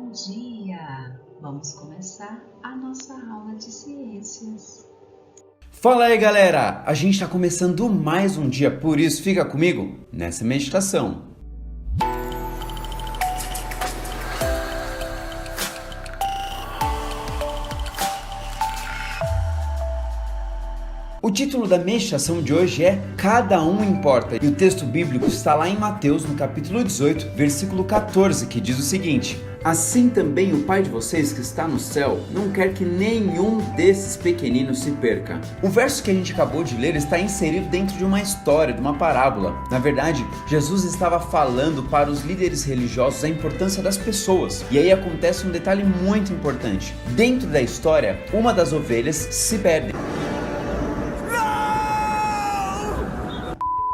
Bom dia! Vamos começar a nossa aula de ciências. Fala aí, galera! A gente está começando mais um dia, por isso fica comigo nessa meditação. O título da meditação de hoje é Cada um importa, e o texto bíblico está lá em Mateus, no capítulo 18, versículo 14, que diz o seguinte: Assim também o Pai de vocês que está no céu não quer que nenhum desses pequeninos se perca. O verso que a gente acabou de ler está inserido dentro de uma história, de uma parábola. Na verdade, Jesus estava falando para os líderes religiosos a importância das pessoas. E aí acontece um detalhe muito importante. Dentro da história, uma das ovelhas se perde.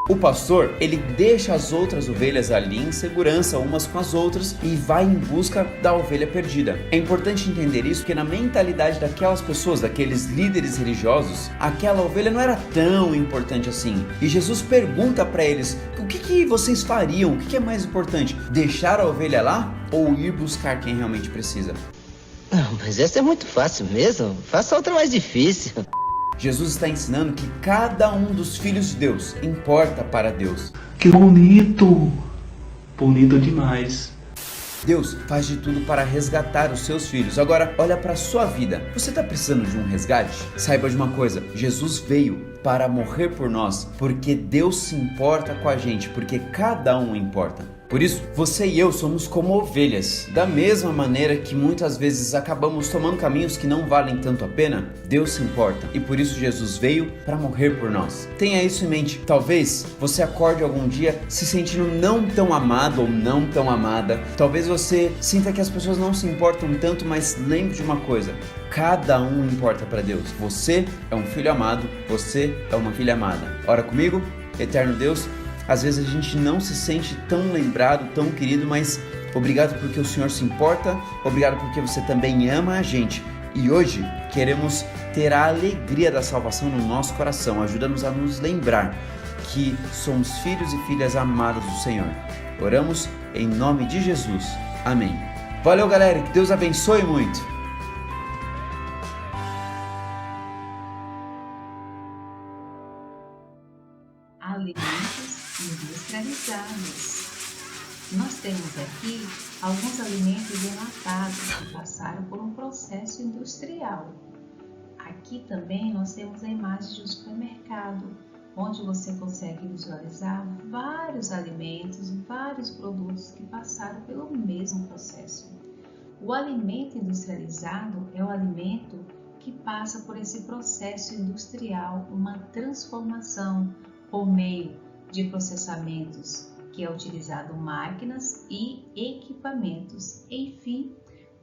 O pastor, ele deixa as outras ovelhas ali em segurança umas com as outras e vai em busca da ovelha perdida. É importante entender isso porque na mentalidade daquelas pessoas, daqueles líderes religiosos, aquela ovelha não era tão importante assim. E Jesus pergunta para eles, o que vocês fariam? O que é mais importante? Deixar a ovelha lá ou ir buscar quem realmente precisa? Não, mas essa é muito fácil mesmo. Faça outra mais difícil. Jesus está ensinando que cada um dos filhos de Deus importa para Deus. Que bonito! Bonito demais. Deus faz de tudo para resgatar os seus filhos. Agora, olha para a sua vida. Você está precisando de um resgate? Saiba de uma coisa, Jesus veio para morrer por nós, porque Deus se importa com a gente, porque cada um importa. Por isso, você e eu somos como ovelhas. Da mesma maneira que muitas vezes acabamos tomando caminhos que não valem tanto a pena, Deus se importa. E por isso Jesus veio para morrer por nós. Tenha isso em mente. Talvez você acorde algum dia se sentindo não tão amado ou não tão amada. Talvez você sinta que as pessoas não se importam tanto, mas lembre de uma coisa. Cada um importa para Deus. Você é um filho amado, você é uma filha amada. Ora comigo, eterno Deus. Às vezes a gente não se sente tão lembrado, tão querido, mas obrigado porque o Senhor se importa, obrigado porque você também ama a gente. E hoje queremos ter a alegria da salvação no nosso coração. Ajuda-nos a nos lembrar que somos filhos e filhas amados do Senhor. Oramos em nome de Jesus. Amém. Valeu, galera, que Deus abençoe muito. Alimentos industrializados. Nós temos aqui alguns alimentos enlatados que passaram por um processo industrial. Aqui também nós temos a imagem de um supermercado, onde você consegue visualizar vários alimentos, vários produtos que passaram pelo mesmo processo. O alimento industrializado é o alimento que passa por esse processo industrial, uma transformação por meio de processamentos, que é utilizado máquinas e equipamentos. Enfim,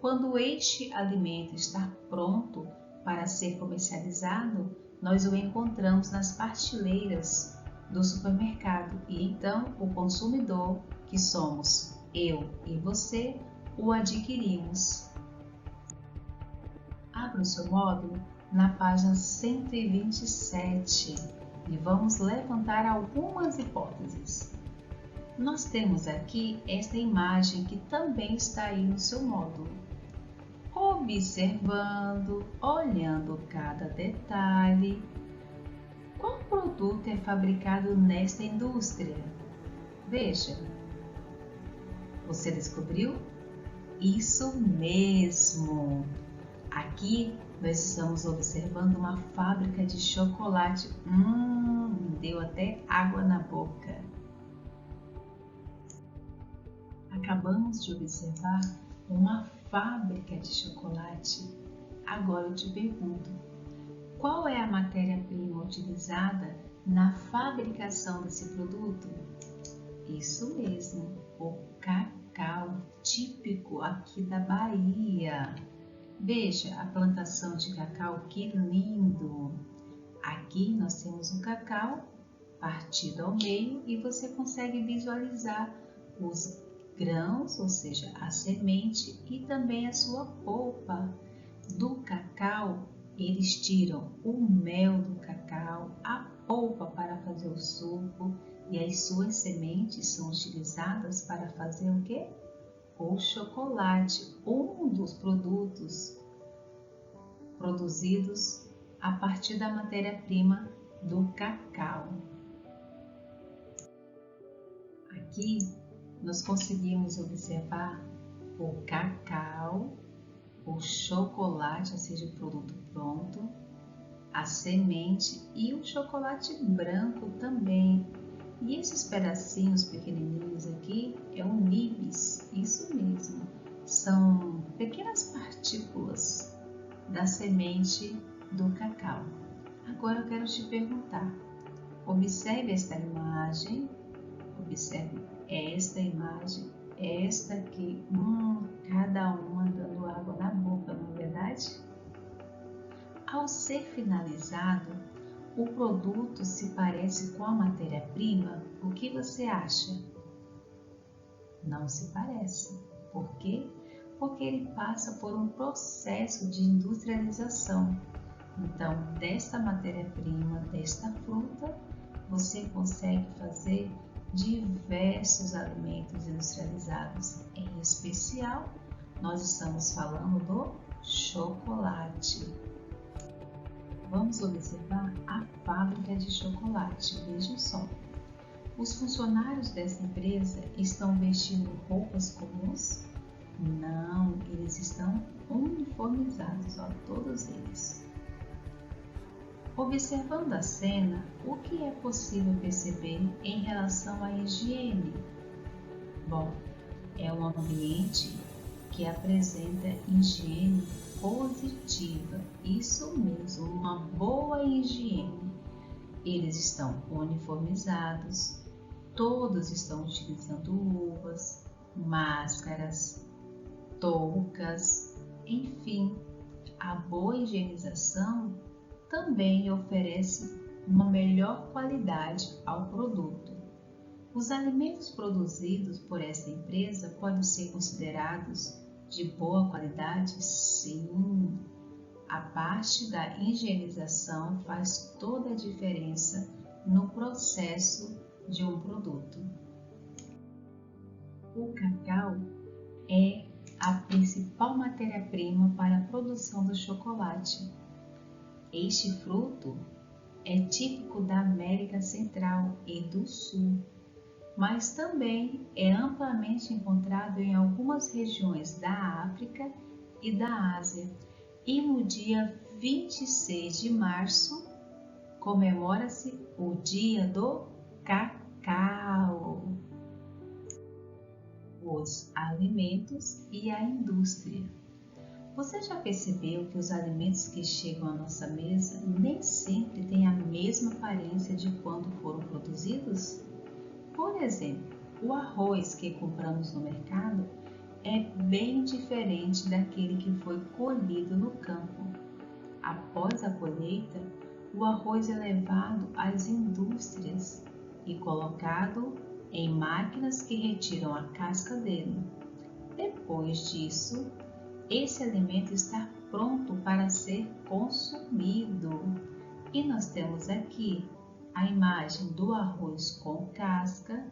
quando este alimento está pronto para ser comercializado, nós o encontramos nas prateleiras do supermercado e então o consumidor, que somos eu e você, o adquirimos. Abra o seu módulo na página 127 e vamos levantar algumas hipóteses. Nós temos aqui esta imagem que também está aí no seu módulo. Observando, olhando cada detalhe, qual produto é fabricado nesta indústria? Veja, você descobriu? Isso mesmo! Aqui nós estamos observando uma fábrica de chocolate. Me deu até água na boca. Acabamos de observar uma fábrica de chocolate. Agora eu te pergunto, qual é a matéria-prima utilizada na fabricação desse produto? Isso mesmo, o cacau, típico aqui da Bahia. Veja a plantação de cacau, que lindo! Aqui nós temos o cacau partido ao meio e você consegue visualizar os grãos, ou seja, a semente e também a sua polpa. Do cacau, eles tiram o mel do cacau, a polpa para fazer o suco e as suas sementes são utilizadas para fazer o quê? ou chocolate, um dos produtos produzidos a partir da matéria-prima do cacau. Aqui nós conseguimos observar o cacau, o chocolate, ou seja, o produto pronto, a semente e o chocolate branco também. E esses pedacinhos pequenininhos aqui é o nibs, isso mesmo, são pequenas partículas da semente do cacau. Agora eu quero te perguntar, observe esta imagem, observe esta imagem, esta aqui, cada uma dando água na boca, não é verdade? Ao ser finalizado, o produto se parece com a matéria-prima? O que você acha? Não se parece. Por quê? Porque ele passa por um processo de industrialização. Então, desta matéria-prima, desta fruta, você consegue fazer diversos alimentos industrializados. Em especial, nós estamos falando do chocolate. Vamos observar a fábrica de chocolate. Vejam só. Os funcionários dessa empresa estão vestindo roupas comuns? Não, eles estão uniformizados, ó, todos eles. Observando a cena, o que é possível perceber em relação à higiene? Bom, é um ambiente que apresenta higiene positiva, isso mesmo, uma boa higiene. Eles estão uniformizados, todos estão utilizando luvas, máscaras, toucas, enfim, a boa higienização também oferece uma melhor qualidade ao produto. Os alimentos produzidos por essa empresa podem ser considerados de boa qualidade? Sim. A parte da higienização faz toda a diferença no processo de um produto. O cacau é a principal matéria-prima para a produção do chocolate. Este fruto é típico da América Central e do Sul, mas também é amplamente encontrado em algumas regiões da África e da Ásia. E no dia 26 de março comemora-se o Dia do Cacau. Os alimentos e a indústria. Você já percebeu que os alimentos que chegam à nossa mesa nem sempre têm a mesma aparência de quando foram produzidos? Por exemplo, o arroz que compramos no mercado é bem diferente daquele que foi colhido no campo. Após a colheita, o arroz é levado às indústrias e colocado em máquinas que retiram a casca dele. Depois disso, esse alimento está pronto para ser consumido. E nós temos aqui a imagem do arroz com casca,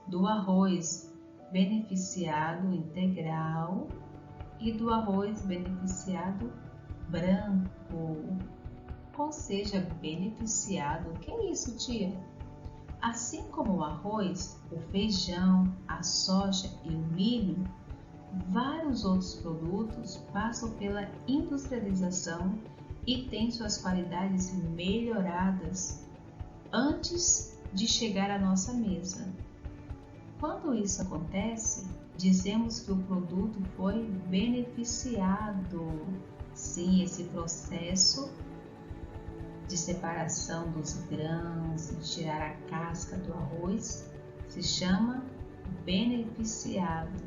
do arroz beneficiado integral e do arroz beneficiado branco. Ou seja, beneficiado. O que é isso, tia? Assim como o arroz, o feijão, a soja e o milho, vários outros produtos passam pela industrialização e têm suas qualidades melhoradas antes de chegar à nossa mesa. Quando isso acontece, dizemos que o produto foi beneficiado. Sim, esse processo de separação dos grãos e tirar a casca do arroz se chama beneficiado.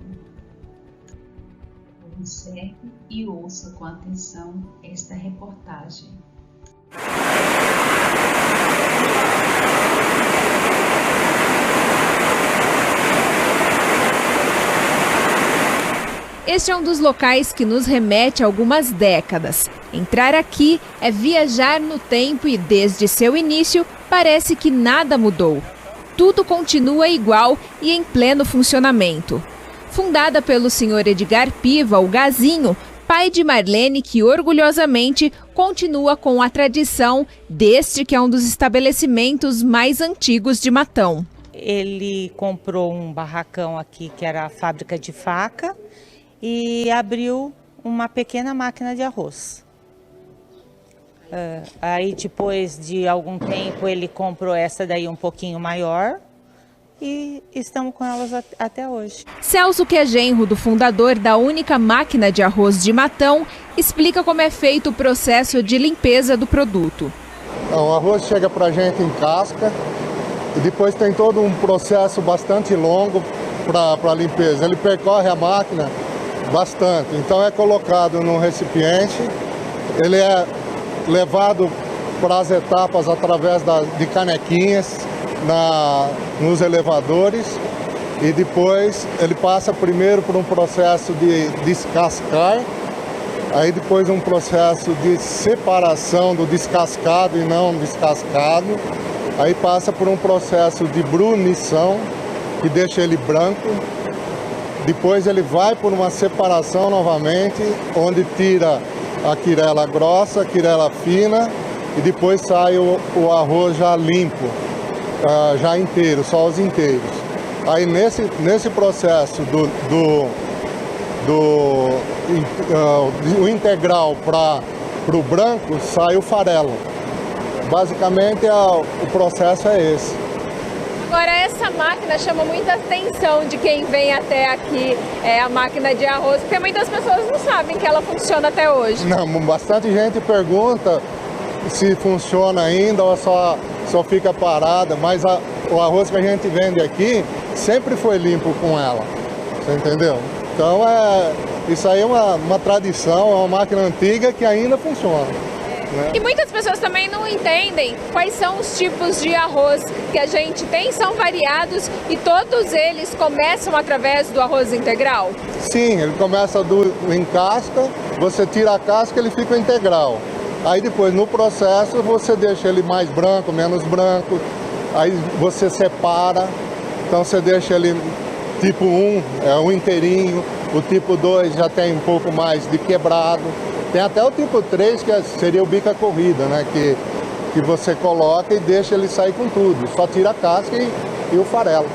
Observe e ouça com atenção esta reportagem. Este é um dos locais que nos remete a algumas décadas. Entrar aqui é viajar no tempo e desde seu início parece que nada mudou. Tudo continua igual e em pleno funcionamento. fundada pelo senhor Edgar Piva, o Gazinho, pai de Marlene, que orgulhosamente continua com a tradição deste que é um dos estabelecimentos mais antigos de Matão. Ele comprou um barracão aqui que era a fábrica de faca e abriu uma pequena máquina de arroz. Aí depois de algum tempo ele comprou essa daí um pouquinho maior e estamos com elas até hoje. Celso, que é genro do fundador da única máquina de arroz de Matão, explica como é feito o processo de limpeza do produto. O arroz chega para a gente em casca e depois tem todo um processo bastante longo para a limpeza. Ele percorre a máquina bastante, então é colocado num recipiente, ele é levado para as etapas através de canequinhas nos elevadores e depois ele passa primeiro por um processo de descascar, aí depois um processo de separação do descascado e não descascado, aí passa por um processo de brunição que deixa ele branco, depois ele vai por uma separação novamente, onde tira a quirela grossa, a quirela fina e depois sai o arroz já limpo, já inteiro, só os inteiros. Aí nesse processo do integral para o branco sai o farelo. Basicamente o processo é esse. Agora, essa máquina chama muita atenção de quem vem até aqui, a máquina de arroz, porque muitas pessoas não sabem que ela funciona até hoje. Não, bastante gente pergunta se funciona ainda ou só fica parada, mas o arroz que a gente vende aqui sempre foi limpo com ela, você entendeu? Então isso aí é uma tradição, é uma máquina antiga que ainda funciona. E muitas pessoas também não entendem quais são os tipos de arroz que a gente tem, são variados e todos eles começam através do arroz integral? Sim, ele começa em casca, você tira a casca, ele fica integral. Aí depois no processo você deixa ele mais branco, menos branco, aí você separa, então você deixa ele tipo 1, um inteirinho, o tipo 2 já tem um pouco mais de quebrado. Tem até o tipo 3, que seria o bica corrida, né? Que você coloca e deixa ele sair com tudo. Só tira a casca e o farelo.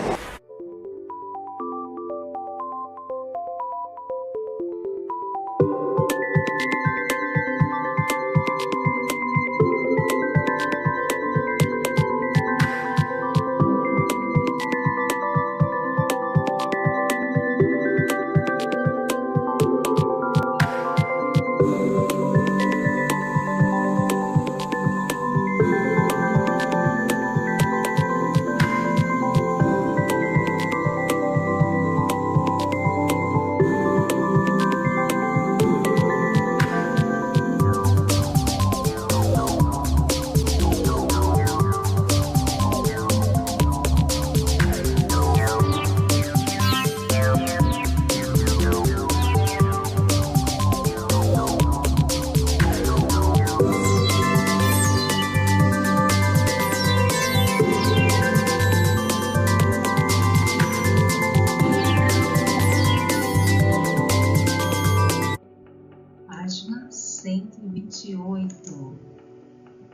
Página 128.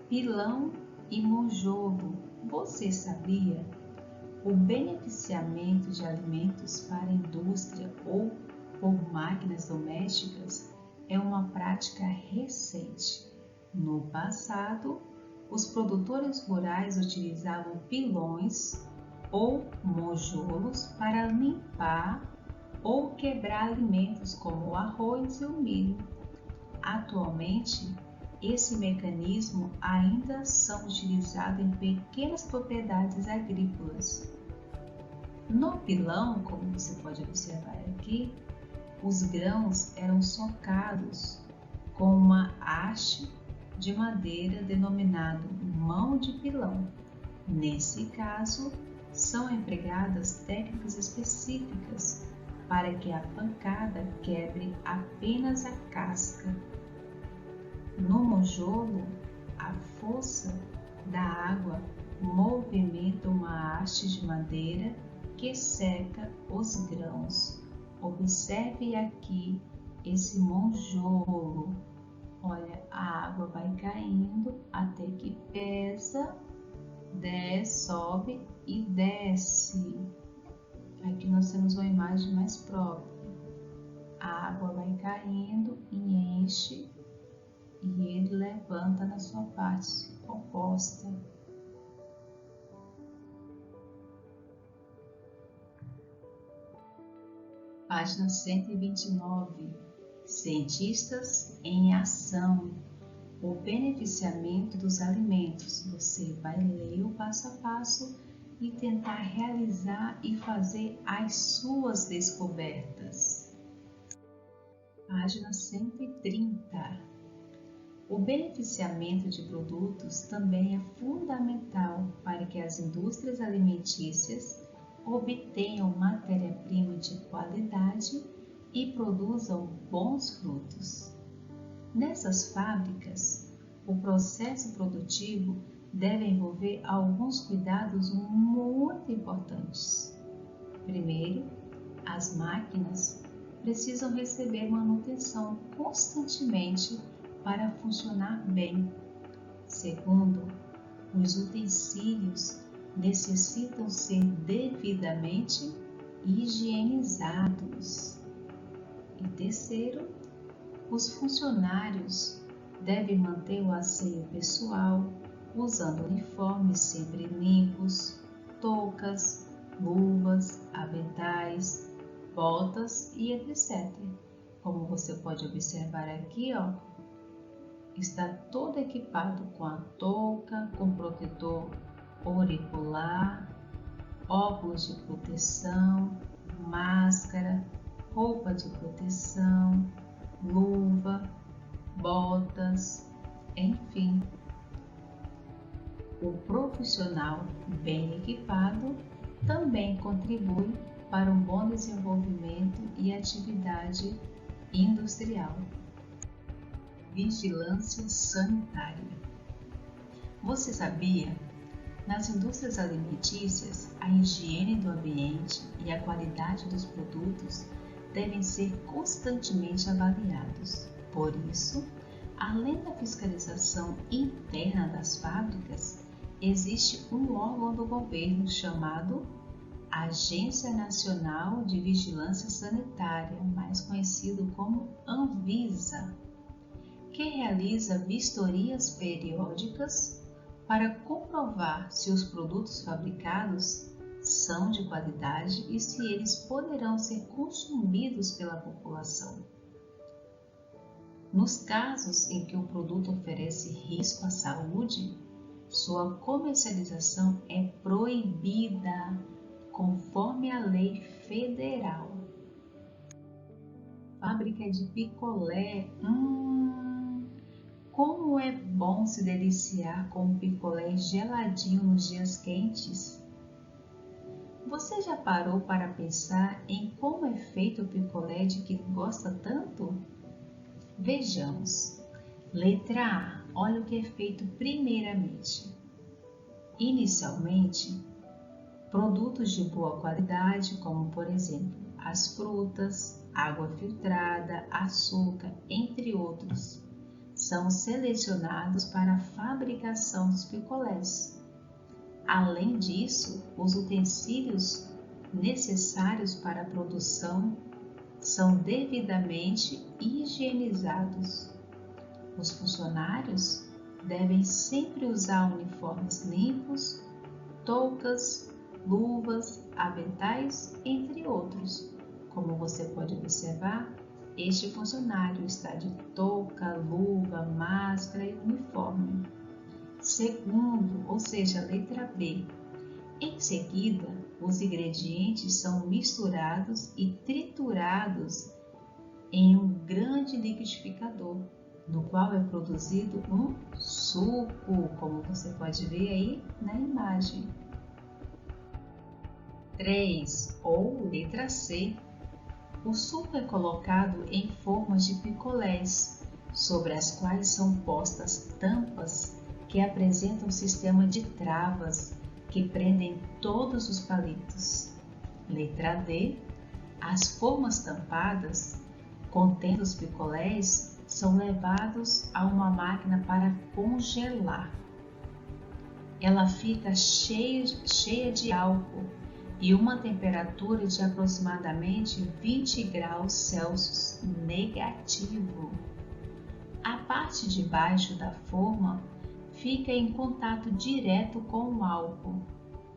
Pilão e monjogo. Você sabia? O beneficiamento de alimentos para a indústria ou por máquinas domésticas é uma prática recente. No passado, os produtores rurais utilizavam pilões ou monjolos para limpar ou quebrar alimentos como o arroz e o milho. Atualmente, esse mecanismo ainda são utilizados em pequenas propriedades agrícolas. No pilão, como você pode observar aqui, os grãos eram socados com uma haste de madeira denominado mão de pilão. Nesse caso, são empregadas técnicas específicas para que a pancada quebre apenas a casca. No monjolo, a força da água movimenta uma haste de madeira que seca os grãos. Observe aqui esse monjolo. Olha, a água vai caindo até que pesa, desce, sobe e desce. Aqui nós temos uma imagem mais própria. A água vai caindo e enche, e ele levanta na sua parte oposta. Página 129. Cientistas em ação. O beneficiamento dos alimentos. Você vai ler o passo a passo e tentar realizar e fazer as suas descobertas. Página 130. O beneficiamento de produtos também é fundamental para que as indústrias alimentícias obtenham matéria-prima de qualidade e produzam bons frutos. Nessas fábricas, o processo produtivo deve envolver alguns cuidados muito importantes. Primeiro, as máquinas precisam receber manutenção constantemente para funcionar bem. Segundo, os utensílios necessitam ser devidamente higienizados. E terceiro, os funcionários devem manter o asseio pessoal, usando uniformes sempre limpos, toucas, luvas, aventais, botas e etc. Como você pode observar aqui, está todo equipado com a touca, com protetor auricular, óculos de proteção, máscara, roupa de proteção, luva, botas, enfim. O profissional bem equipado também contribui para um bom desenvolvimento e atividade industrial. Vigilância sanitária. Você sabia? Nas indústrias alimentícias, a higiene do ambiente e a qualidade dos produtos devem ser constantemente avaliados. Por isso, além da fiscalização interna das fábricas, existe um órgão do governo chamado Agência Nacional de Vigilância Sanitária, mais conhecido como Anvisa, que realiza vistorias periódicas para comprovar se os produtos fabricados são de qualidade e se eles poderão ser consumidos pela população. Nos casos em que o produto oferece risco à saúde, sua comercialização é proibida, conforme a lei federal. Fábrica de picolé. Como é bom se deliciar com um picolé geladinho nos dias quentes. Você já parou para pensar em como é feito o picolé de que gosta tanto? Vejamos. Letra A. Olha o que é feito primeiramente. Inicialmente, produtos de boa qualidade, como por exemplo, as frutas, água filtrada, açúcar, entre outros, são selecionados para a fabricação dos picolés. Além disso, os utensílios necessários para a produção são devidamente higienizados. Os funcionários devem sempre usar uniformes limpos, toucas, luvas, aventais, entre outros. Como você pode observar, este funcionário está de touca, luva, máscara e uniforme. Segundo, ou seja, letra B. Em seguida, os ingredientes são misturados e triturados em um grande liquidificador, no qual é produzido um suco, como você pode ver aí na imagem. 3, ou letra C. O suco é colocado em formas de picolés, sobre as quais são postas tampas que apresentam um sistema de travas que prendem todos os palitos. Letra D. As formas tampadas contendo os picolés são levados a uma máquina para congelar. Ela fica cheia de álcool e uma temperatura de aproximadamente 20 graus Celsius negativo. A parte de baixo da forma fica em contato direto com o álcool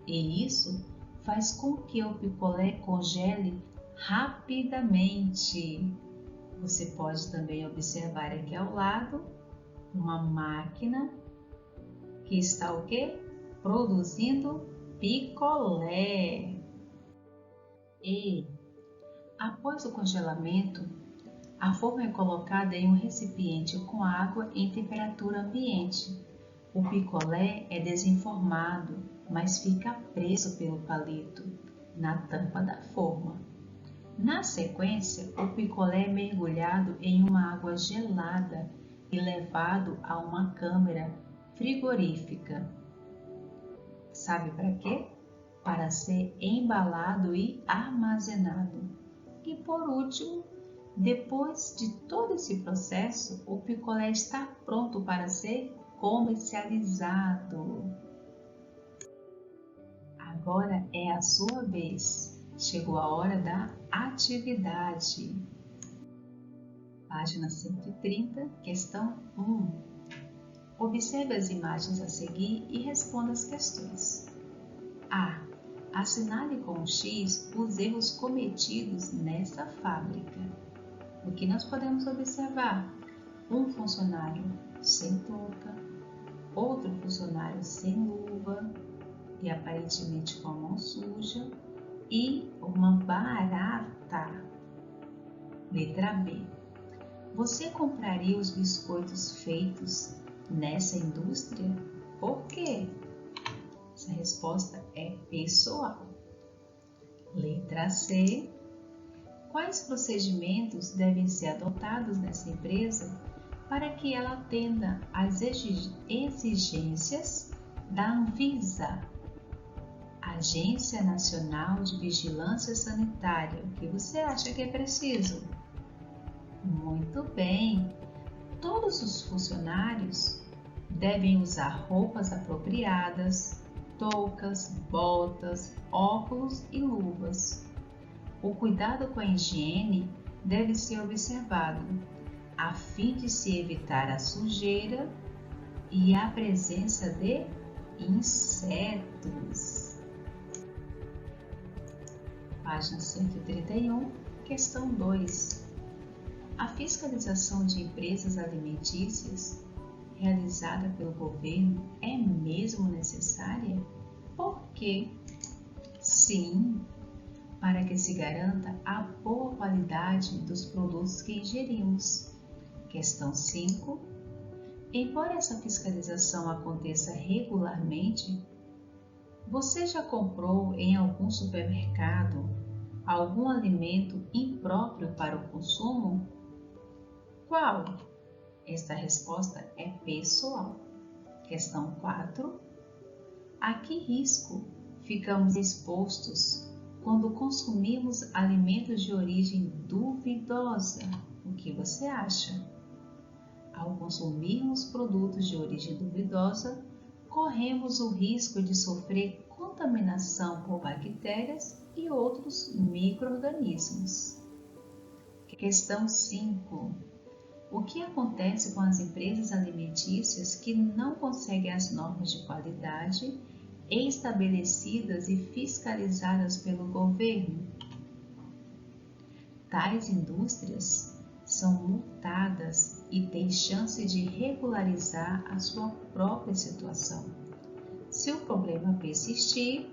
e isso faz com que o picolé congele rapidamente. Você pode também observar aqui ao lado uma máquina que está o quê? Produzindo picolé. E após o congelamento, a forma é colocada em um recipiente com água em temperatura ambiente. O picolé é desenformado, mas fica preso pelo palito na tampa da forma. Na sequência, o picolé é mergulhado em uma água gelada e levado a uma câmara frigorífica. Sabe para quê? Para ser embalado e armazenado. E por último, depois de todo esse processo, o picolé está pronto para ser comercializado. Agora é a sua vez. Chegou a hora da atividade. Página 130, questão 1. Observe as imagens a seguir e responda as questões. A. Assinale com um X os erros cometidos nessa fábrica. O que nós podemos observar? Um funcionário sem touca, outro funcionário sem luva e aparentemente com a mão suja e uma barata. Letra B. Você compraria os biscoitos feitos nessa indústria? Por quê? Essa resposta é pessoal. Letra C. Quais procedimentos devem ser adotados nessa empresa para que ela atenda às exigências da Anvisa, Agência Nacional de Vigilância Sanitária? O que você acha que é preciso? Muito bem! Todos os funcionários devem usar roupas apropriadas, toucas, botas, óculos e luvas. O cuidado com a higiene deve ser observado, a fim de se evitar a sujeira e a presença de insetos. Página 131, questão 2. A fiscalização de empresas alimentícias realizada pelo governo é mesmo necessária? Por quê? Sim, para que se garanta a boa qualidade dos produtos que ingerimos. Questão 5. Embora essa fiscalização aconteça regularmente, você já comprou em algum supermercado algum alimento impróprio para o consumo? Qual? Esta resposta é pessoal. Questão 4. A que risco ficamos expostos quando consumimos alimentos de origem duvidosa? O que você acha? Ao consumirmos produtos de origem duvidosa, corremos o risco de sofrer contaminação por bactérias e outros micro-organismos. Questão 5. O que acontece com as empresas alimentícias que não conseguem as normas de qualidade estabelecidas e fiscalizadas pelo governo? Tais indústrias são multadas e têm chance de regularizar a sua própria situação. Se o problema persistir,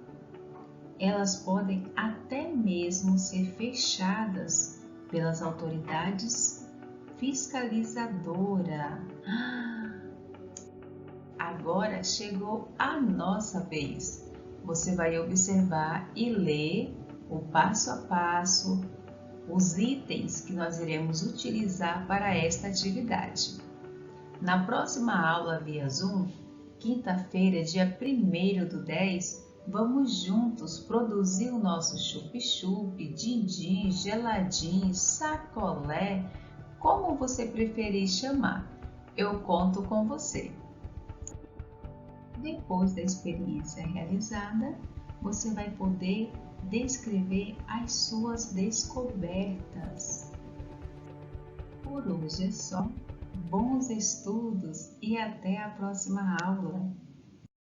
elas podem até mesmo ser fechadas pelas autoridades fiscalizadoras. Agora chegou a nossa vez. Você vai observar e ler o passo a passo, os itens que nós iremos utilizar para esta atividade. Na próxima aula via Zoom, quinta-feira, dia 1º do 10, Vamos juntos produzir o nosso chup-chup, din-din, geladinho, sacolé, como você preferir chamar. Eu conto com você. Depois da experiência realizada, você vai poder descrever as suas descobertas. Por hoje é só. Bons estudos e até a próxima aula!